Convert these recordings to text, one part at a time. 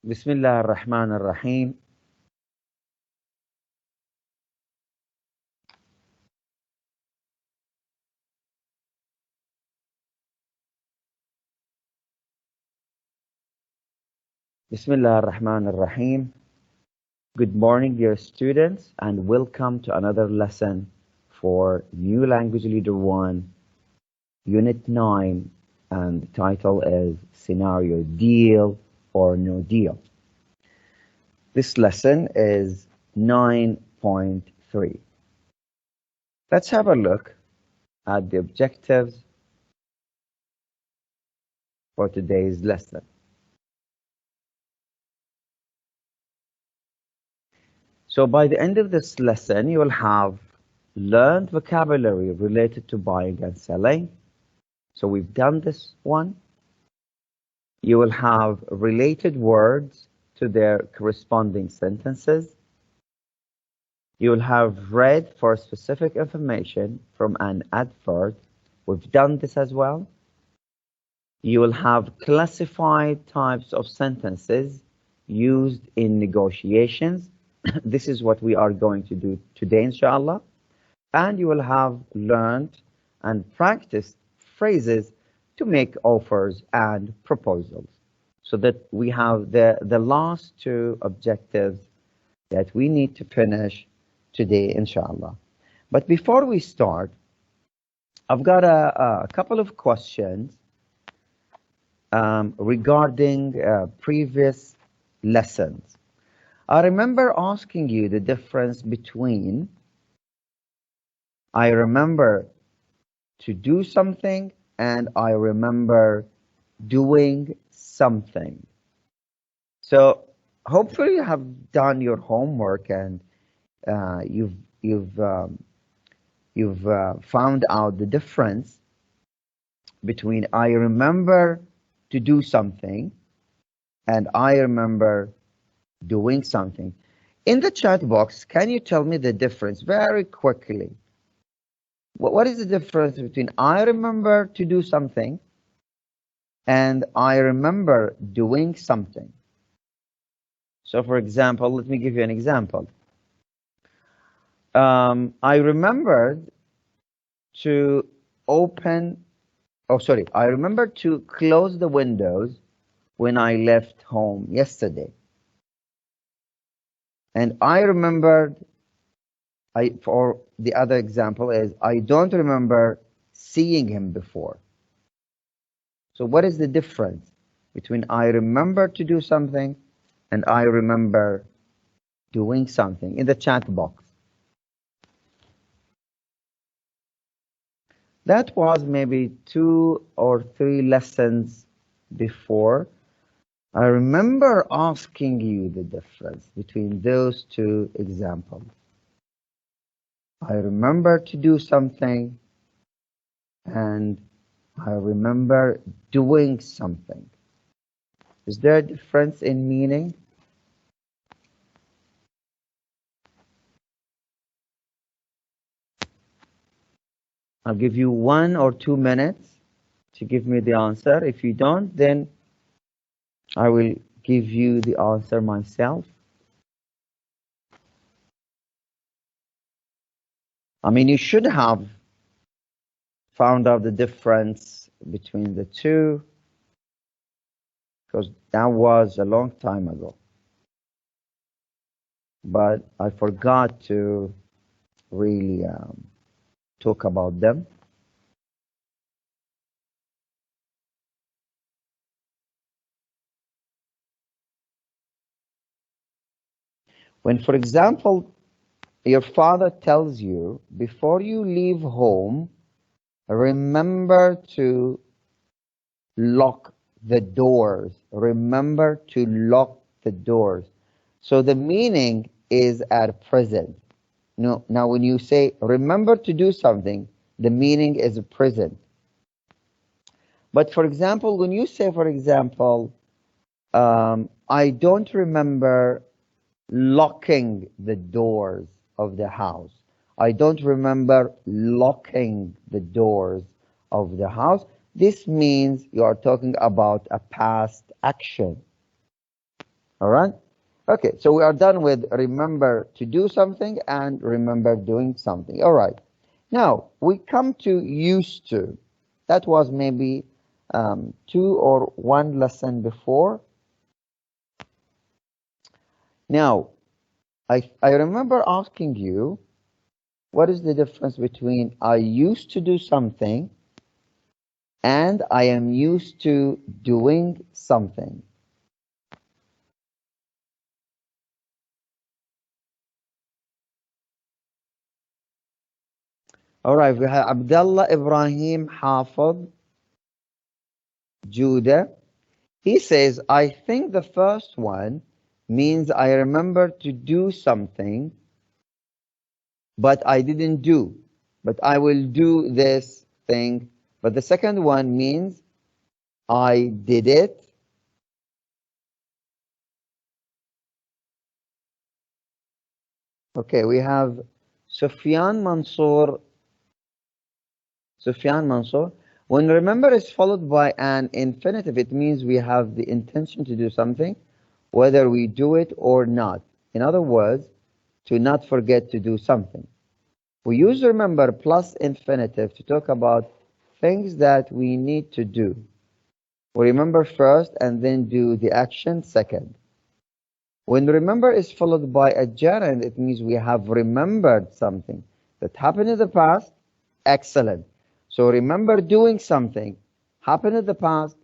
بسم الله الرحمن الرحيم. بسم الله الرحمن الرحيم. Good morning, dear students, and welcome to another lesson for New Language Leader 1, Unit 9, and the title is Scenario Deal or No Deal. This lesson is 9.3. Let's have a look at the objectives for today's lesson. So by the end of this lesson, you will have learned vocabulary related to buying and selling. So we've done this one. You will have related words to their corresponding sentences. You will have read for specific information from an advert. We've done this as well. You will have classified types of sentences used in negotiations. This is what we are going to do today, inshallah. And you will have learned and practiced phrases to make offers and proposals. So that we have the last two objectives that we need to finish today, inshallah. But before we start, I've got a couple of questions regarding previous lessons. I remember asking you the difference between I remember to do something and I remember doing something. So hopefully you have done your homework and you've found out the difference between I remember to do something and I remember doing something. In the chat box, can you tell me the difference very quickly? What is the difference between I remember to do something and I remember doing something? So for example, let me give you an example. I remembered to I remember to close the windows when I left home yesterday. And I remembered, for the other example is, I don't remember seeing him before. So what is the difference between I remember to do something and I remember doing something? In the chat box. That was maybe 2 or 3 lessons before. I remember asking you the difference between those two examples. I remember to do something and I remember doing something. Is there a difference in meaning? I'll give you 1 or 2 minutes to give me the answer. If you don't, then I will give you the answer myself. I mean, you should have found out the difference between the two, because that was a long time ago. But I forgot to really talk about them. When, for example, your father tells you, before you leave home, remember to lock the doors. Remember to lock the doors. So the meaning is at present. Now when you say, remember to do something, the meaning is present. But for example, when you say, for example, I don't remember locking the doors of the house. I don't remember locking the doors of the house. This means you are talking about a past action. All right? Okay, so we are done with remember to do something and remember doing something. All right. Now, we come to used to. That was maybe 2 or 1 lesson before. Now, I remember asking you, what is the difference between I used to do something and I am used to doing something? All right, we have Abdullah Ibrahim Hafid Judah. He says, I think the first one means I remember to do something, but I didn't do. But I will do this thing. But the second one means I did it. Okay, we have Sufyan Mansour. Sufyan Mansour. When remember is followed by an infinitive, it means we have the intention to do something, whether we do it or not. In other words, to not forget to do something. We use remember plus infinitive to talk about things that we need to do. We remember first and then do the action second. When remember is followed by a gerund, it means we have remembered something that happened in the past. Excellent. So remember doing something happened in the past.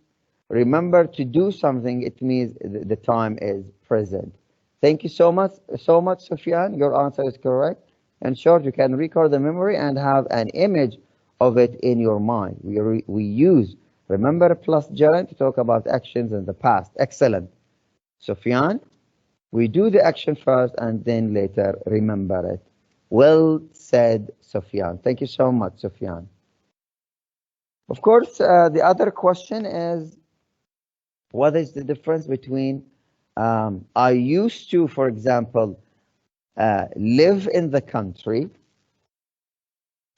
Remember to do something, it means the time is present. Thank you so much, Sufyan. Your answer is correct. And short, you can record the memory and have an image of it in your mind. We use remember plus gerund to talk about actions in the past. Excellent. Sufyan, we do the action first and then later remember it. Well said, Sufyan. Thank you so much, Sufyan. Of course, the other question is, what is the difference between I used to, for example, live in the country,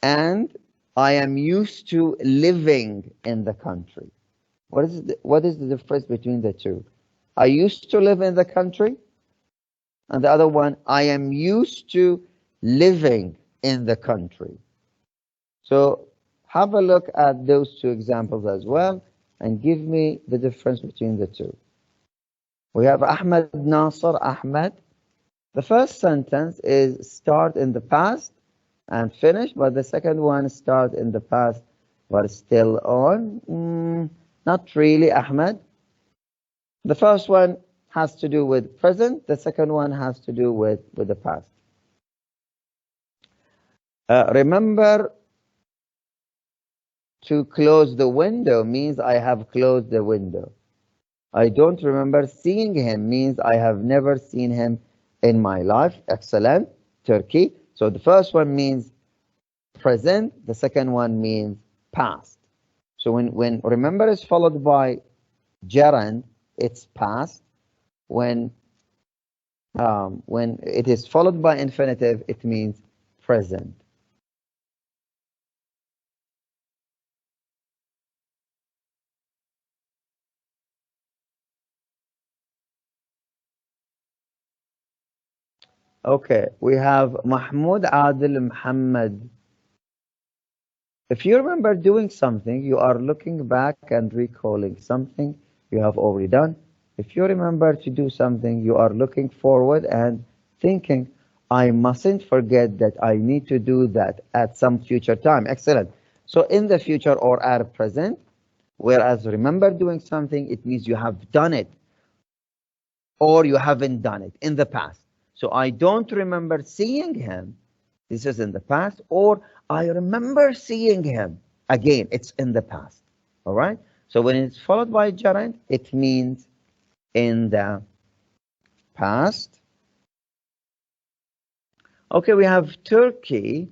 and I am used to living in the country? What is the difference between the two? I used to live in the country, and the other one, I am used to living in the country. So have a look at those two examples as well and give me the difference between the two. We have Ahmed Nasser Ahmed. The first sentence is start in the past and finish, but the second one start in the past but still on. Not really, Ahmed. The first one has to do with present. The second one has to do with the past. Remember to close the window means I have closed the window. I don't remember seeing him means I have never seen him in my life. Excellent. Turkey. So the first one means present. The second one means past. So when remember is followed by gerund, it's past. When it is followed by infinitive, it means present. Okay, we have Mahmoud Adil Muhammad. If you remember doing something, you are looking back and recalling something you have already done. If you remember to do something, you are looking forward and thinking, I mustn't forget that I need to do that at some future time. Excellent. So in the future or at present, whereas remember doing something, it means you have done it or you haven't done it in the past. So I don't remember seeing him. This is in the past. Or I remember seeing him. Again, it's in the past. All right? So when it's followed by gerund, it means in the past. Okay, we have Turkey.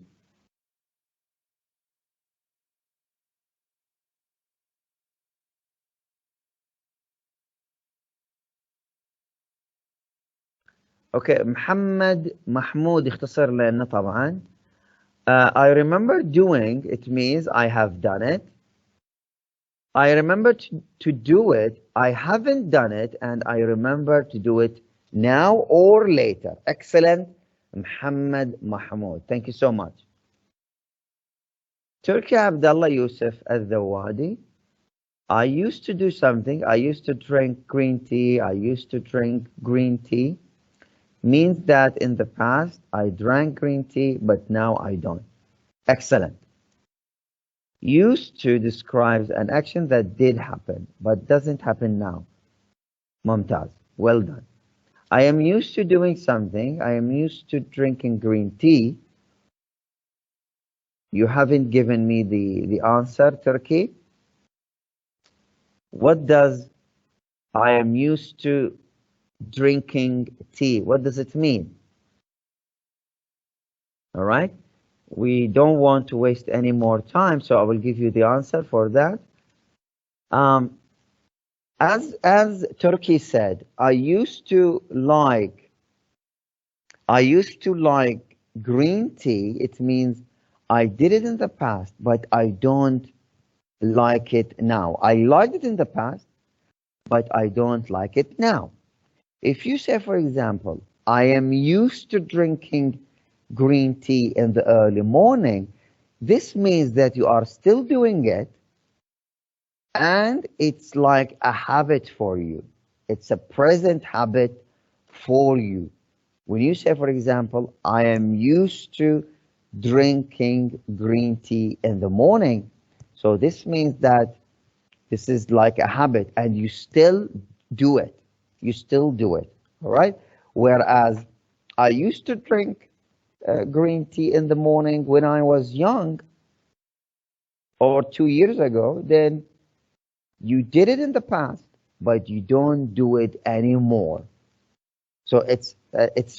Okay, محمد محمود اختصر لنا طبعا. I remember doing, it means I have done it. I remember to do it. I haven't done it, and I remember to do it now or later. Excellent, Muhammad Mahmoud. Thank you so much. Turki Abdullah Yusuf Al-Zawadi. I used to do something. I used to drink green tea. I used to drink green tea. Means that in the past I drank green tea, but now I don't. Excellent. Used to describes an action that did happen, but doesn't happen now. Mumtaz. Well done. I am used to doing something. I am used to drinking green tea. You haven't given me the answer, Turkey. What does I am used to drinking tea? What does it mean? All right. We don't want to waste any more time, so I will give you the answer for that. As Turkey said, I used to like green tea. It means I did it in the past, but I don't like it now. I liked it in the past, but I don't like it now. If you say, for example, I am used to drinking green tea in the early morning, this means that you are still doing it, and it's like a habit for you. It's a present habit for you. When you say, for example, I am used to drinking green tea in the morning, so this means that this is like a habit and you still do it. You still do it, all right? Whereas I used to drink green tea in the morning when I was young or 2 years ago, then you did it in the past, but you don't do it anymore. So it's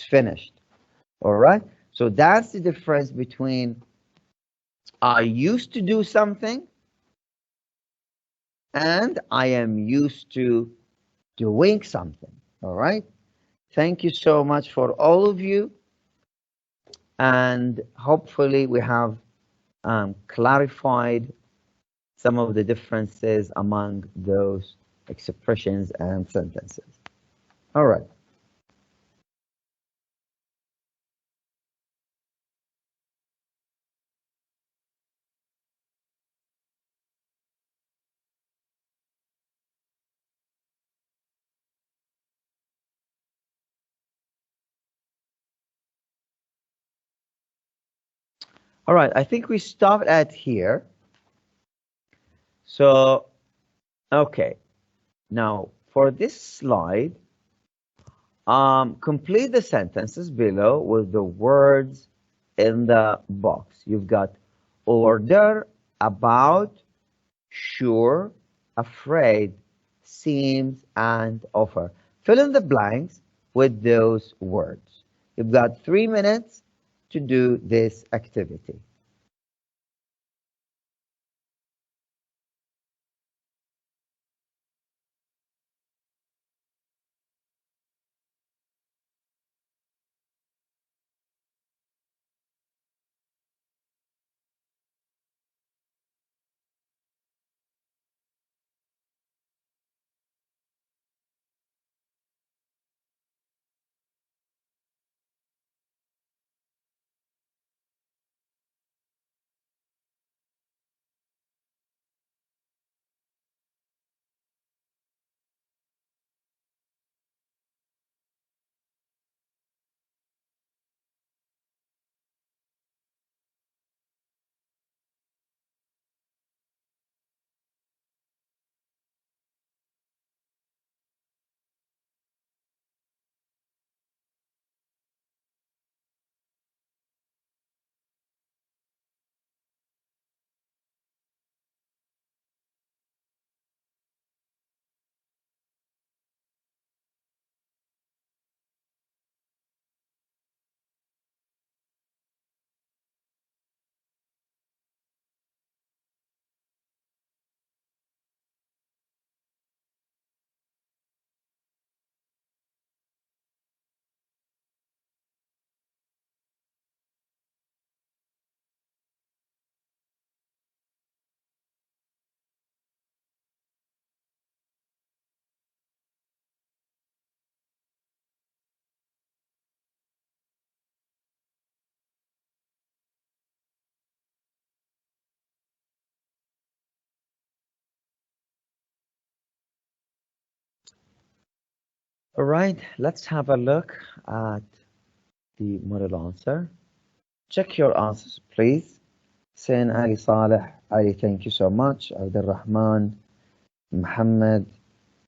finished, all right? So that's the difference between I used to do something and I am used to doing something, all right? Thank you so much for all of you. And hopefully we have clarified some of the differences among those expressions and sentences. All right. All right, I think we stopped at here. So, okay. Now, for this slide, complete the sentences below with the words in the box. You've got order, about, sure, afraid, seems, and offer. Fill in the blanks with those words. You've got 3 minutes to do this activity. All right, let's have a look at the model answer. Check your answers, please. Hussein Ali Saleh, Ali, thank you so much. Abdul Rahman, Muhammad,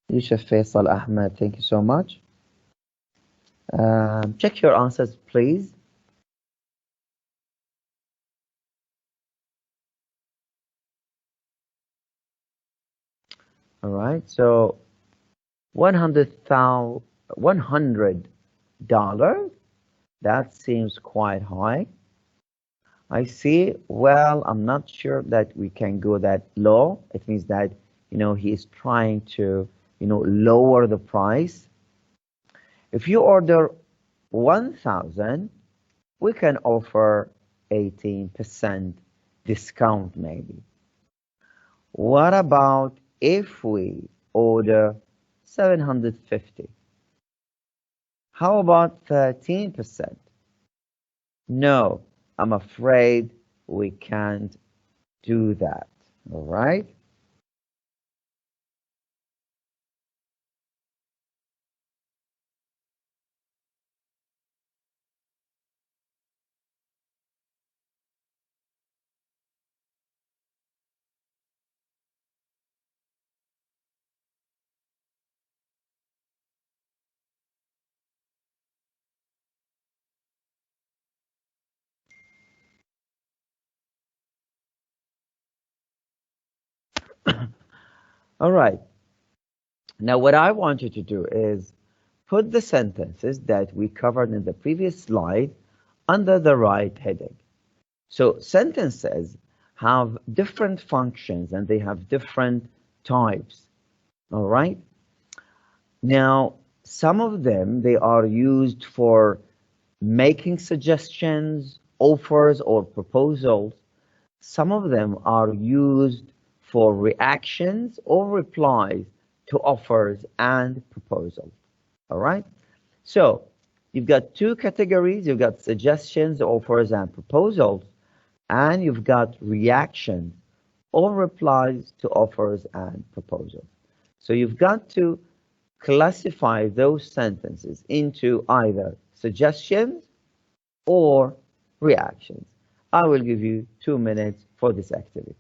Yusuf Faisal Ahmed, thank you so much. Check your answers, please. All right, so $100, that seems quite high. I see. Well, I'm not sure that we can go that low. It means that, he is trying to, lower the price. If you order 1,000, we can offer 18% discount maybe. What about if we order 750? How about 13%? No, I'm afraid we can't do that. All right? All right. Now, what I want you to do is put the sentences that we covered in the previous slide under the right heading. So sentences have different functions and they have different types. All right. Now, some of them, they are used for making suggestions, offers, or proposals. Some of them are used for reactions or replies to offers and proposals. All right. So you've got two categories. You've got suggestions, offers, and proposals, and you've got reactions or replies to offers and proposals. So you've got to classify those sentences into either suggestions or reactions. I will give you 2 minutes for this activity.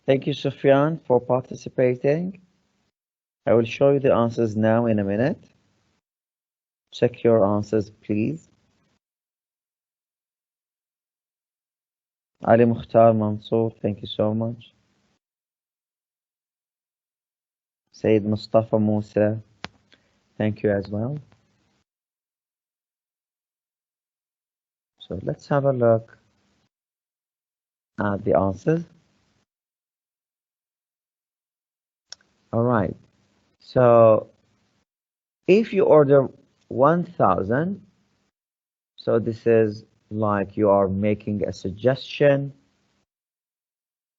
Thank you, Sufyan, for participating. I will show you the answers now in a minute. Check your answers, please. Ali Mukhtar Mansour, thank you so much. Sayyid Mustafa Musa, thank you as well. So let's have a look at the answers. All right. So if you order 1,000, so this is like you are making a suggestion.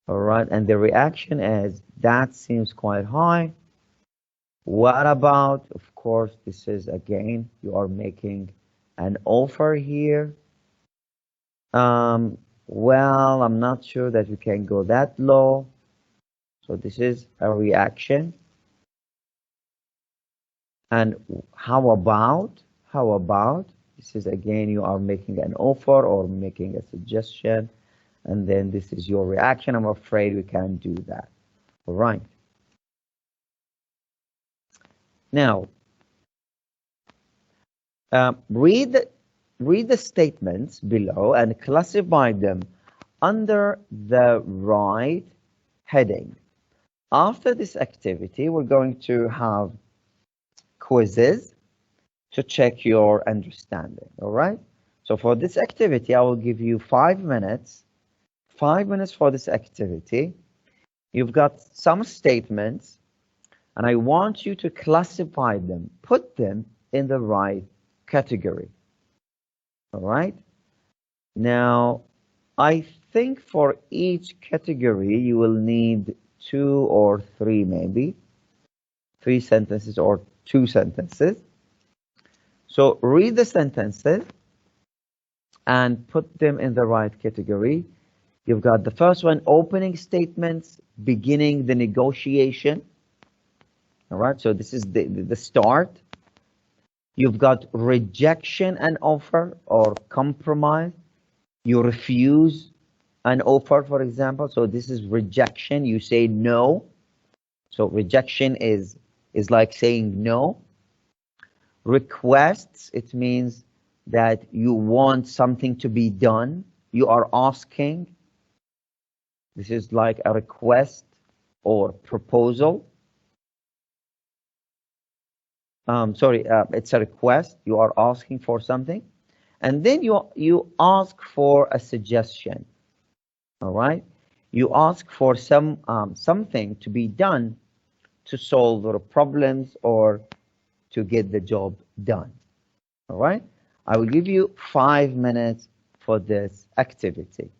All right. And the reaction is that seems quite high. What about, of course, this is again, you are making an offer here. Well, I'm not sure that we can go that low. So this is a reaction. And how about, this is again, you are making an offer or making a suggestion, and then this is your reaction. I'm afraid we can't do that. All right. Now, read the statements below and classify them under the right heading. After this activity, we're going to have quizzes to check your understanding, all right? So for this activity, I will give you 5 minutes. 5 minutes for this activity. You've got some statements, and I want you to classify them, put them in the right category, all right? Now, I think for each category, you will need 2 or 3 maybe, 3 sentences or 2 sentences. So read the sentences and put them in the right category. You've got the first one, opening statements, beginning the negotiation. All right, so this is the start. You've got rejection and offer or compromise. You refuse an offer, for example. So this is rejection. You say no. So rejection is like saying no. Requests, it means that you want something to be done. You are asking. This is like a request or proposal. It's a request. You are asking for something. And then you ask for a suggestion. All right? You ask for something to be done to solve the problems or to get the job done. All right? I will give you 5 minutes for this activity.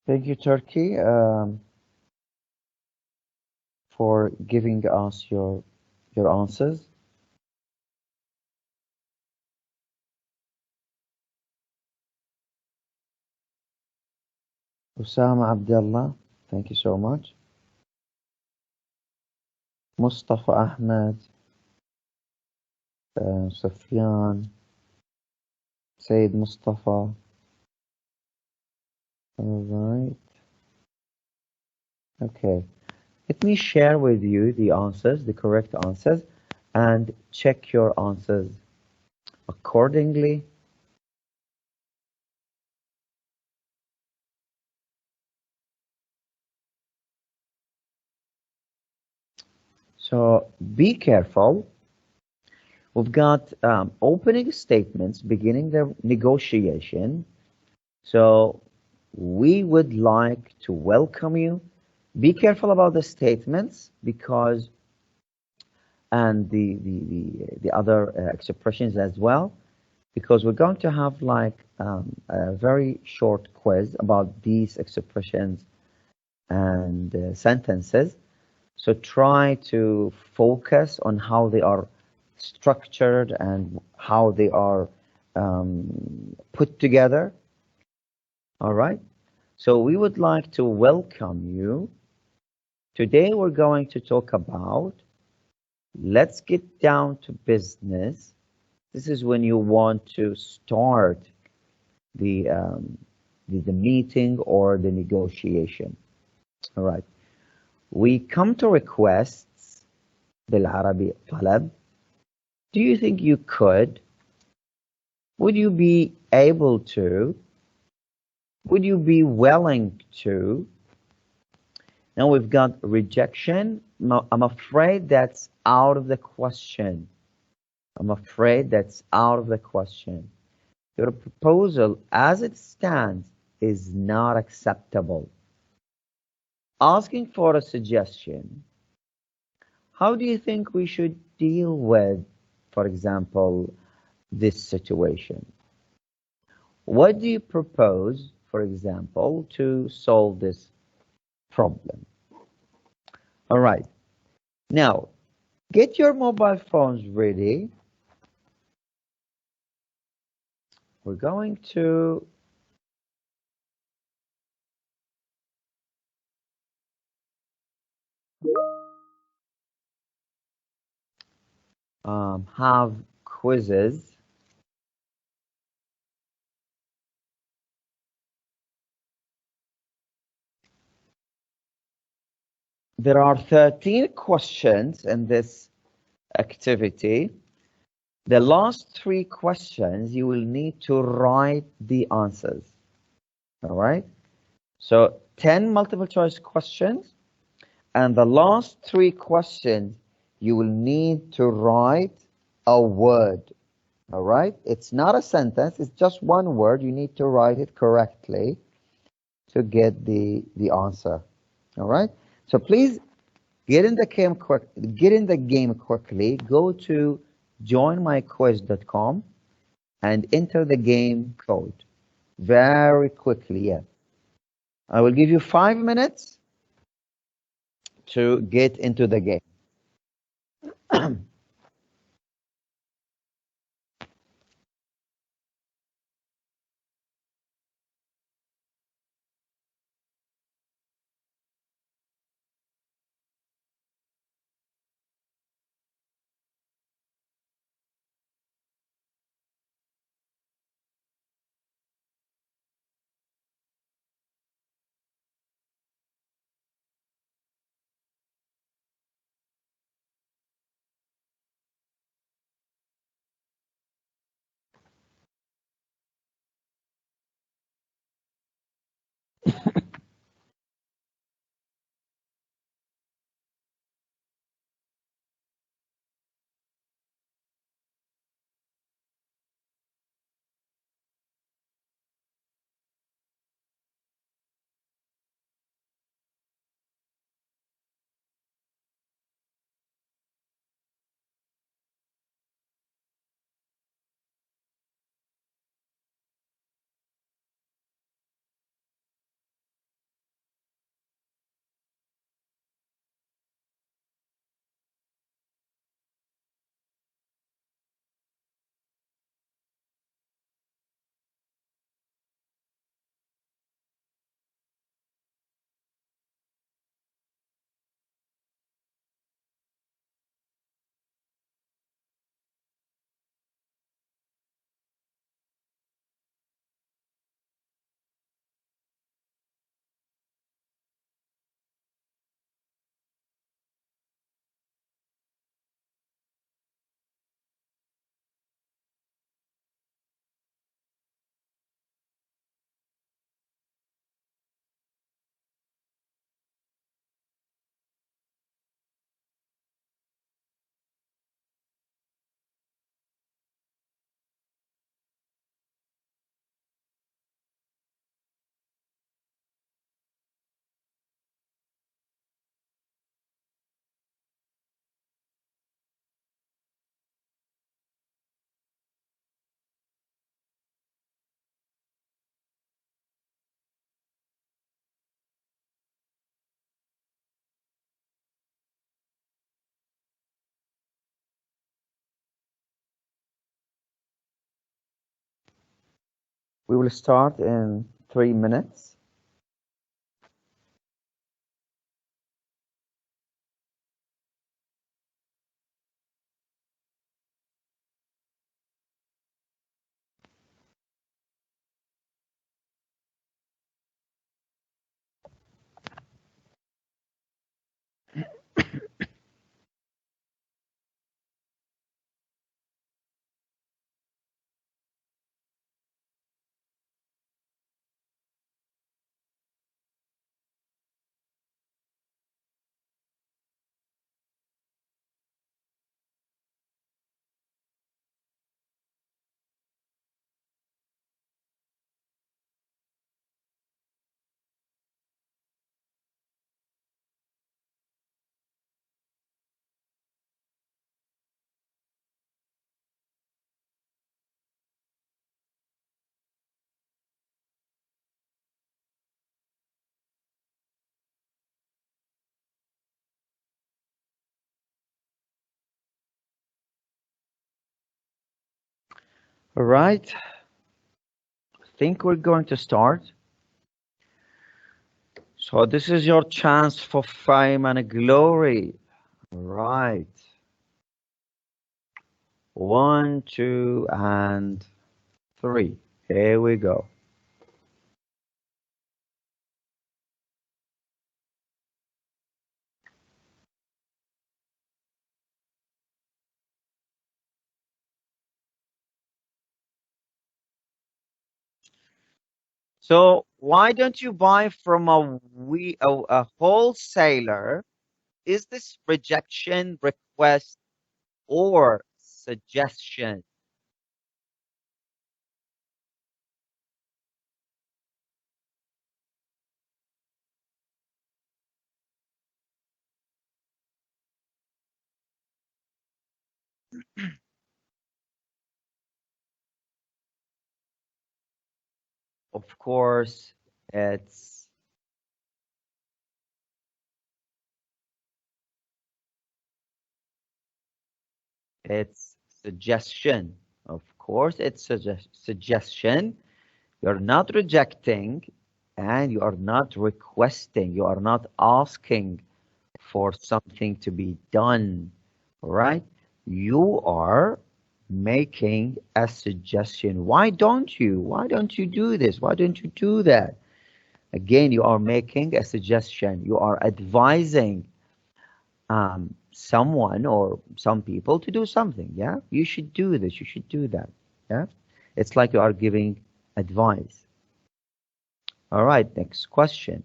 Thank you, Turkey, for giving us your answers. Usama Abdullah, thank you so much. Mustafa Ahmed, Sufyan, Said Mustafa. All right. Okay. Let me share with you the answers, the correct answers, and check your answers accordingly. So be careful. We've got opening statements beginning the negotiation. So we would like to welcome you. Be careful about the statements because and the other expressions as well, because we're going to have like a very short quiz about these expressions and sentences. So try to focus on how they are structured and how they are put together. All right. So we would like to welcome you. Today we're going to talk about, let's get down to business. This is when you want to start the meeting or the negotiation. All right. We come to requests بالعربي طلب. Do you think you could? Would you be able to? Would you be willing to? Now we've got rejection. I'm afraid that's out of the question. I'm afraid that's out of the question. Your proposal as it stands is not acceptable. Asking for a suggestion. How do you think we should deal with, for example, this situation? What do you propose, for example, to solve this problem? All right. Now, get your mobile phones ready. We're going to have quizzes. There are 13 questions in this activity. The last 3 questions, you will need to write the answers. All right? So 10 multiple choice questions, and the last 3 questions, you will need to write a word. All right? It's not a sentence, it's just one word. You need to write it correctly to get the answer. All right? So please get in the game quickly. Go to joinmyquiz.com and enter the game code very quickly. Yeah. I will give you 5 minutes to get into the game. We will start in 3 minutes. All right. I think we're going to start. So this is your chance for fame and glory. All right. 1, 2, and 3. Here we go. So why don't you buy from a wholesaler? Is this rejection, request, or suggestion? Of course, it's it's suggestion. Of course, it's suggestion. You're not rejecting and you are not requesting. You are not asking for something to be done, right? You are making a suggestion. Why don't you? Why don't you do this? Why don't you do that? Again, you are making a suggestion. You are advising someone or some people to do something. Yeah, you should do this. You should do that. Yeah, it's like you are giving advice. All right, next question.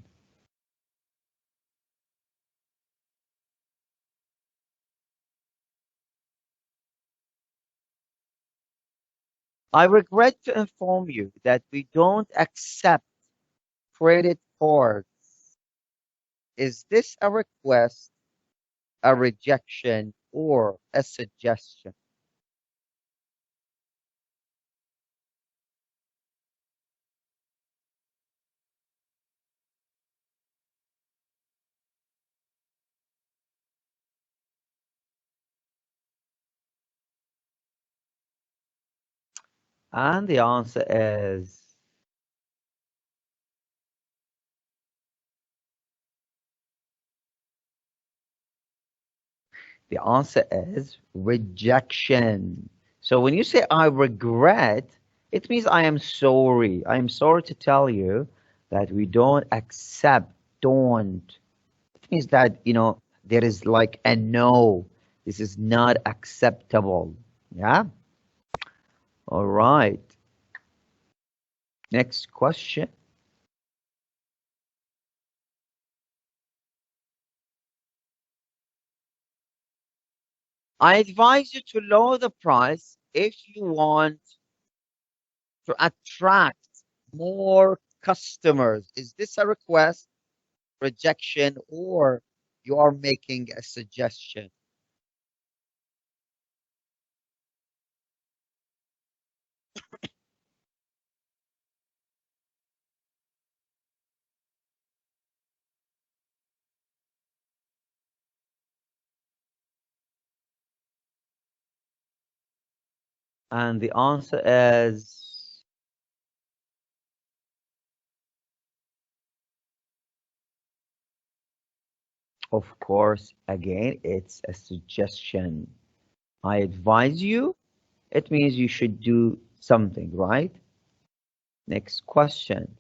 I regret to inform you that we don't accept credit cards. Is this a request, a rejection, or a suggestion? And the answer is rejection. So when you say I regret, it means I am sorry. I am sorry to tell you that we don't accept, don't. It means that, there is like a no. This is not acceptable. Yeah? All right. Next question. I advise you to lower the price if you want to attract more customers. Is this a request, rejection, or you are making a suggestion? And the answer is Of course, again, it's a suggestion. I advise you. It means you should do something, right? Next question.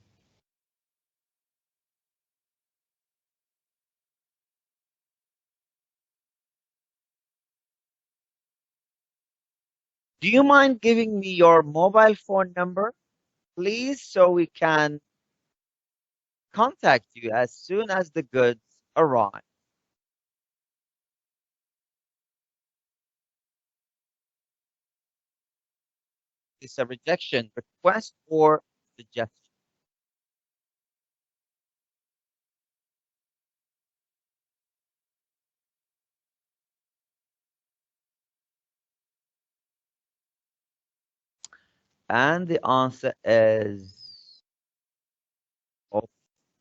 Do you mind giving me your mobile phone number, please, so we can contact you as soon as the goods arrive? It's a rejection, request, or suggestion. And the answer is, of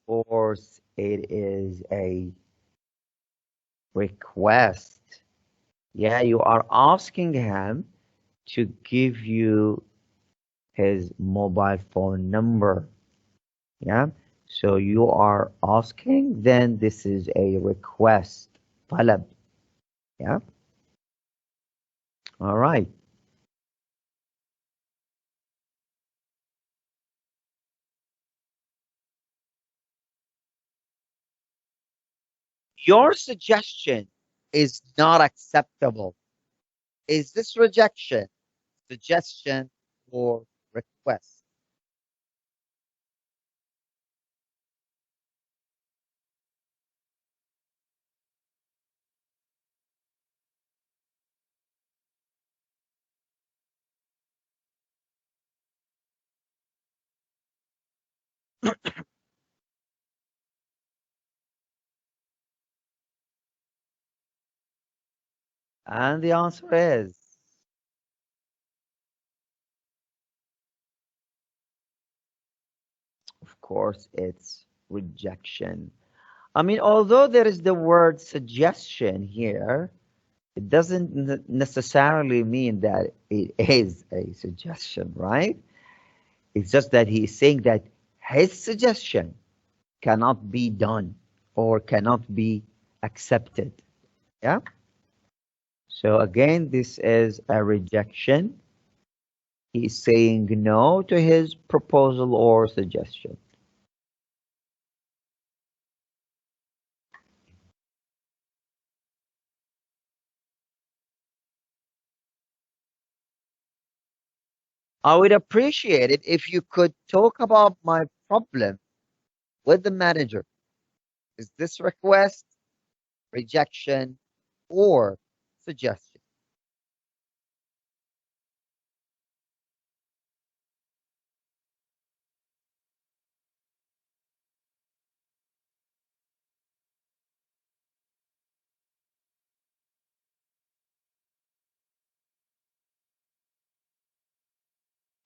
course, it is a request. Yeah, you are asking him to give you his mobile phone number. Yeah, so you are asking, then this is a request. طلب. Yeah, all right. Your suggestion is not acceptable. Is this rejection, suggestion, or request? And the answer is, of course, it's rejection. I mean, although there is the word suggestion here, it doesn't necessarily mean that it is a suggestion, right? It's just that he is saying that his suggestion cannot be done or cannot be accepted. Yeah. So again, this is a rejection. He's saying no to his proposal or suggestion. I would appreciate it if you could talk about my problem with the manager. Is this request, rejection, or suggestion?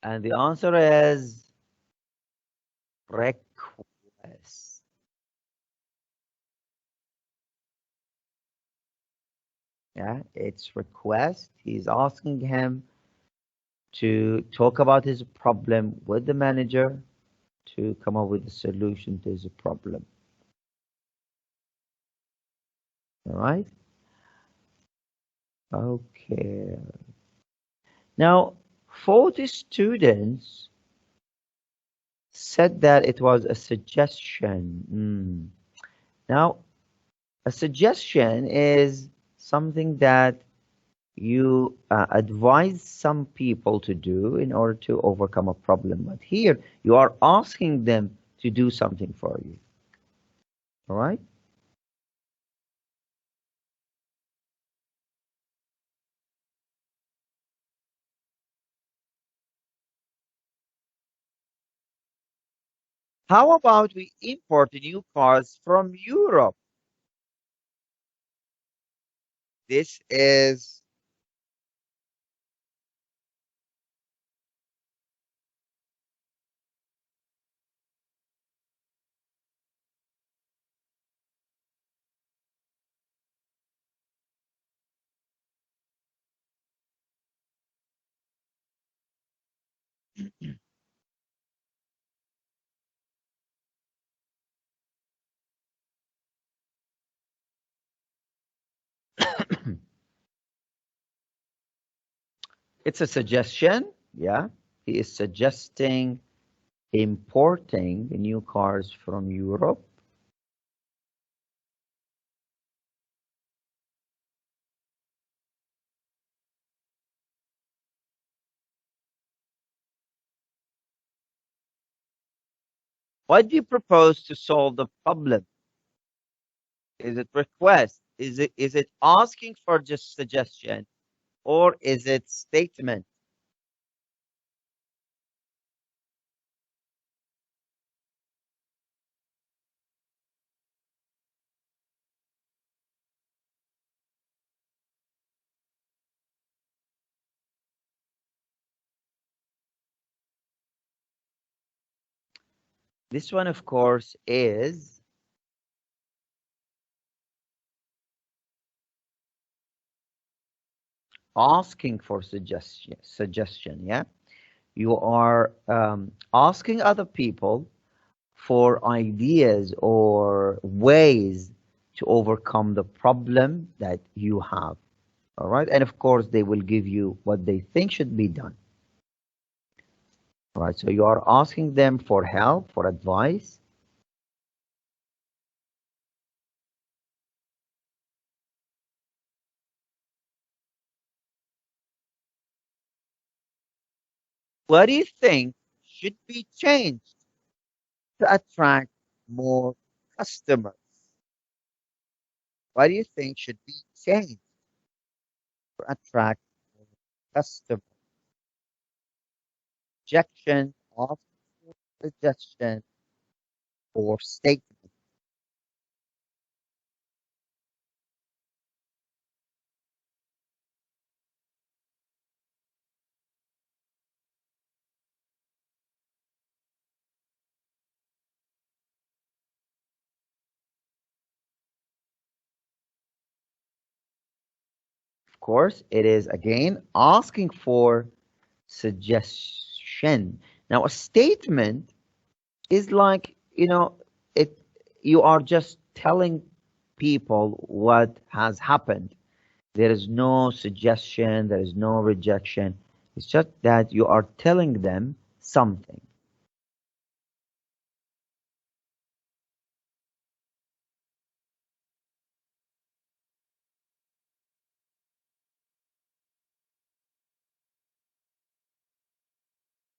And the answer is request. Yeah, it's request. He's asking him to talk about his problem with the manager to come up with a solution to his problem. All right. Okay. Now, 40 students said that it was a suggestion. Now, a suggestion is something that you advise some people to do in order to overcome a problem. But here, you are asking them to do something for you. All right? How about we import new cars from Europe? This is It's a suggestion. Yeah. He is suggesting importing new cars from Europe. Why do you propose to solve the problem? Is it request? Is it asking for just suggestion, or is it statement? This one, of course, is asking for suggestion. Yeah. You are asking other people for ideas or ways to overcome the problem that you have. All right. And of course, they will give you what they think should be done. All right. So you are asking them for help, for advice. What do you think should be changed to attract more customers? What do you think should be changed to attract more customers? Objection, of suggestion, or statement. Of course, it is again asking for suggestion. Now, a statement is like, it you are just telling people what has happened. There is no suggestion, there is no rejection. It's just that you are telling them something.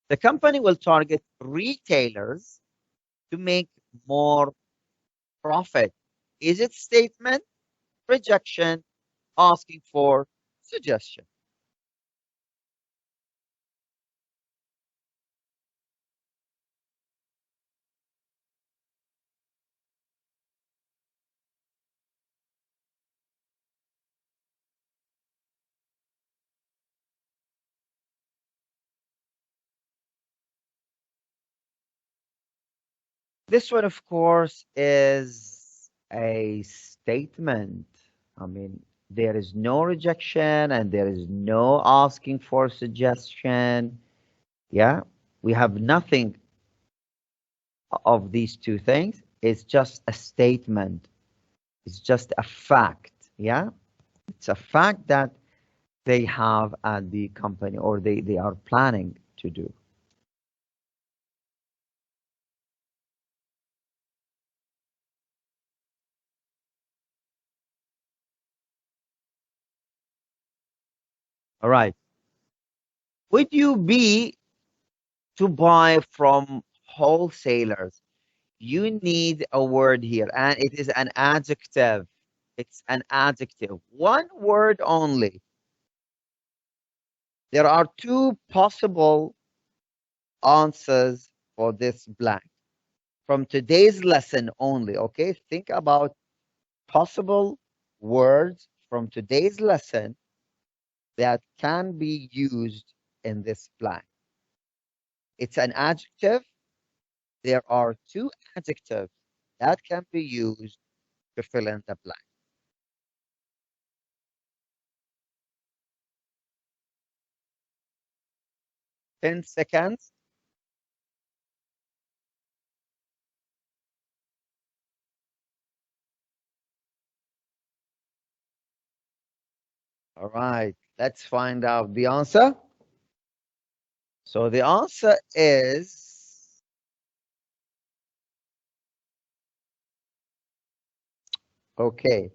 The company will target retailers to make more profit. Is it statement, rejection, asking for suggestion? This one, of course, is a statement. I mean, there is no rejection and there is no asking for suggestion. Yeah, we have nothing of these two things. It's just a statement. It's just a fact. Yeah, it's a fact that they have at the company or they are planning to do. All right. Would you be to buy from wholesalers? You need a word here, and it is an adjective. It's an adjective. One word only. There are two possible answers for this blank from today's lesson only. Okay, think about possible words from today's lesson that can be used in this blank. It's an adjective. There are two adjectives that can be used to fill in the blank. 10 seconds. All right, let's find out the answer. So the answer is okay.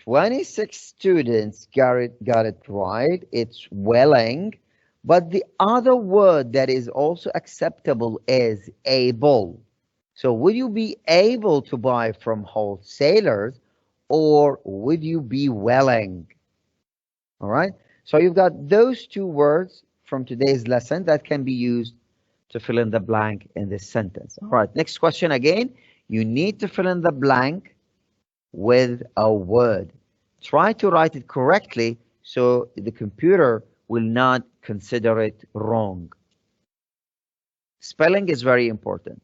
26 students got it right. It's willing. But the other word that is also acceptable is able. So would you be able to buy from wholesalers or would you be willing? All right. So you've got those two words from today's lesson that can be used to fill in the blank in this sentence. All right. Next question again. You need to fill in the blank with a word. Try to write it correctly so the computer will not consider it wrong. Spelling is very important.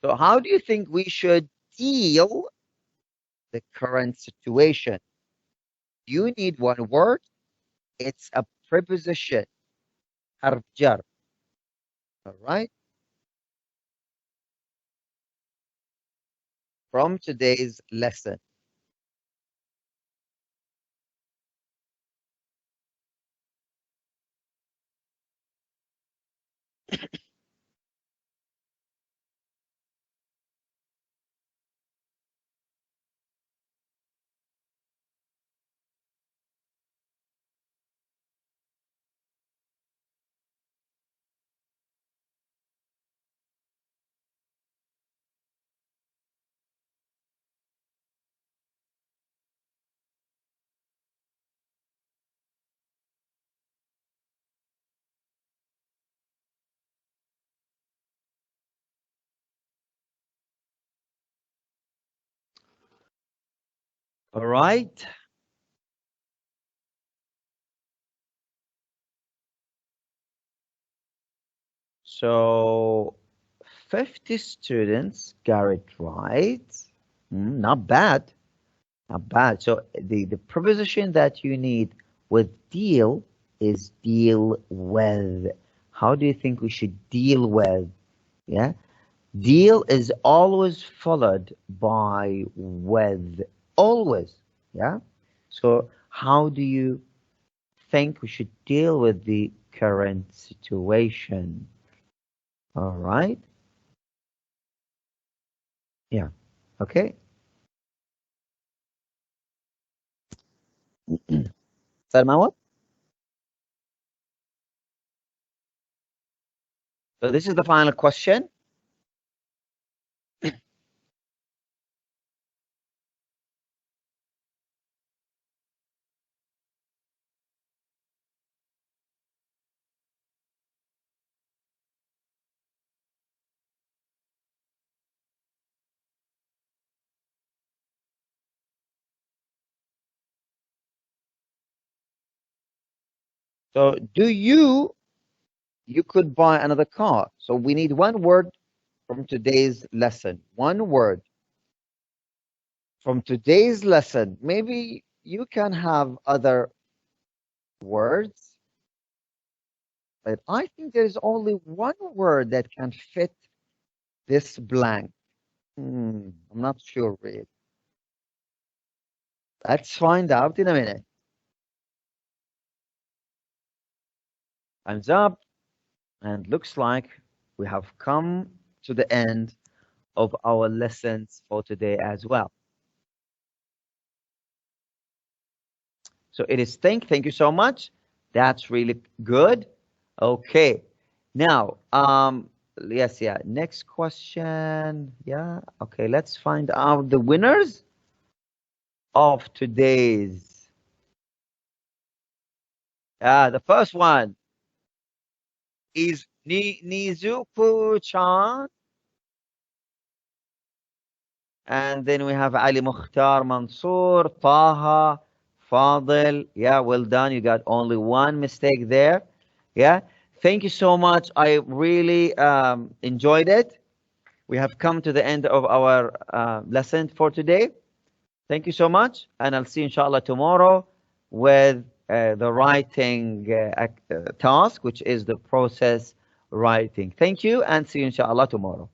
So how do you think we should deal the current situation? You need one word. It's a preposition. حرف جر. All right. From today's lesson. All right. So 50 students got it right. Not bad. Not bad. So the preposition that you need with deal is deal with. How do you think we should deal with? Yeah. Deal is always followed by with. Always. Yeah. So how do you think we should deal with the current situation? All right. Yeah. Okay. Salma, so this is the final question. So do you could buy another car. So we need one word from today's lesson. One word from today's lesson. Maybe you can have other words, but I think there's only one word that can fit this blank. I'm not sure really. Let's find out in a minute. Time's up, and looks like we have come to the end of our lessons for today as well. So it is thank you so much. That's really good. Okay. Now, yes, yeah. Next question. Yeah. Okay, let's find out the winners of today's. The first one is Nizuku-chan. And then we have Ali Mukhtar Mansour, Taha, Fadil. Yeah, well done. You got only one mistake there. Yeah. Thank you so much. I really enjoyed it. We have come to the end of our lesson for today. Thank you so much. And I'll see you, inshallah, tomorrow with the writing task, which is the process writing. Thank you and see you, inshallah, tomorrow.